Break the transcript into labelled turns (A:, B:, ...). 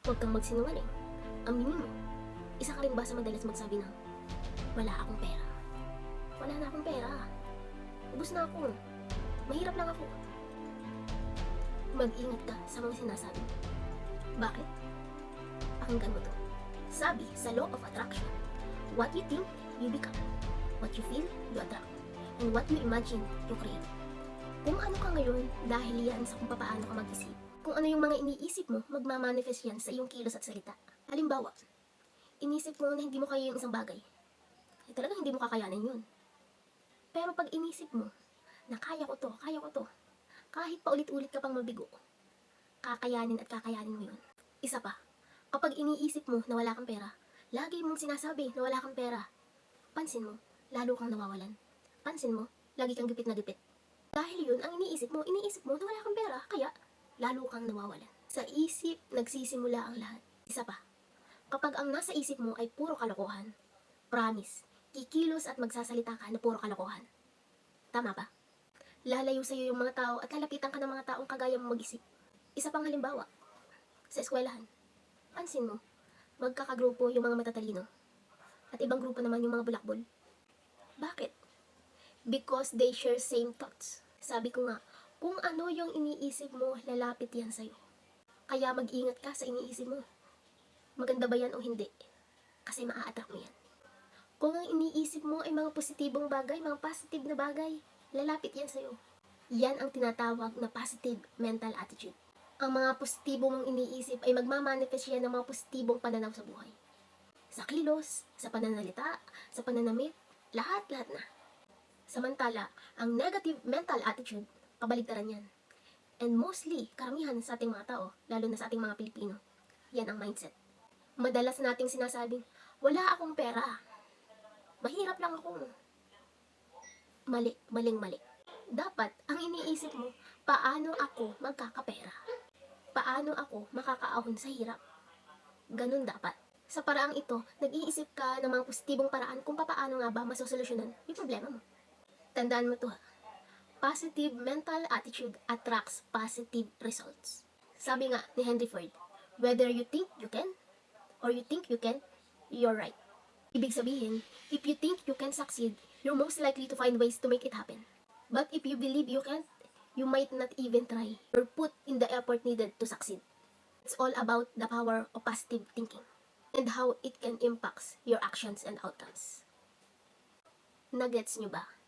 A: Huwag kang magsinungaling. Aminin mo. Isa ka rin ba sa madalas magsabi ng, wala akong pera? Wala na akong pera. Ubus na ako. Mahirap lang ako. Mag-ingat ka sa mga sinasabi mo. Bakit? Pakinggan mo to. Sabi sa law of attraction, what you think, you become. What you feel, you attract. And what you imagine, you create. Kung ano ka ngayon, dahil yan sa kung paano ka mag-isip. Kung ano yung mga iniisip mo, magmamanifest yan sa iyong kilos at salita. Halimbawa, inisip mo na hindi mo kaya yung isang bagay. Talagang hindi mo kakayanin yun. Pero pag inisip mo, na kaya ko to, kahit paulit-ulit ka pang mabigo, kakayanin at kakayanin mo yun. Isa pa, kapag iniisip mo na wala kang pera, lagi mong sinasabi na wala kang pera, pansin mo, lalo kang nawawalan. Pansin mo, lagi kang gipit na gipit. Dahil yun, ang iniisip mo na wala kang pera, kaya lalo kang nawawalan. Sa isip, nagsisimula ang lahat. Isa pa, kapag ang nasa isip mo ay puro kalokohan, promise, kikilos at magsasalita ka na puro kalokohan. Tama ba? Lalayo sa'yo yung mga tao at lalapitan ka ng mga taong kagaya mo mag-isip. Isa pang halimbawa, sa eskwelahan, pansin mo, magkakagrupo yung mga matatalino at ibang grupo naman yung mga bulakbol. Bakit? Because they share same thoughts. Sabi ko nga, kung ano yung iniisip mo, lalapit yan sa'yo. Kaya mag-ingat ka sa iniisip mo. Maganda ba yan o hindi? Kasi maa-attract mo yan. Kung ang iniisip mo ay mga positibong bagay, mga positive na bagay, lalapit yan sa'yo. Yan ang tinatawag na positive mental attitude. Ang mga positibong mong iniisip ay magmamanifest yan ng mga positibong pananaw sa buhay. Sa kilos, sa pananalita, sa pananamit, lahat-lahat na. Samantala, ang negative mental attitude, kabaligtaran yan. And mostly, karamihan sa ating mga tao, lalo na sa ating mga Pilipino, yan ang mindset. Madalas nating sinasabing, wala akong pera. Mahirap lang ako. Mali, maling-mali. Dapat, ang iniisip mo, paano ako magkakapera? Paano ako makakaahon sa hirap? Ganun dapat. Sa paraang ito, nag-iisip ka ng mga positibong paraan kung paano nga ba masosolusyonan yung problema mo. Tandaan mo to ha. Positive mental attitude attracts positive results. Sabi nga ni Henry Ford, whether you think you can or you think you can, you're right. Ibig sabihin, if you think you can succeed, you're most likely to find ways to make it happen. But if you believe you can't, you might not even try or put in the effort needed to succeed. It's all about the power of positive thinking and how it can impact your actions and outcomes. Nagets nyo ba?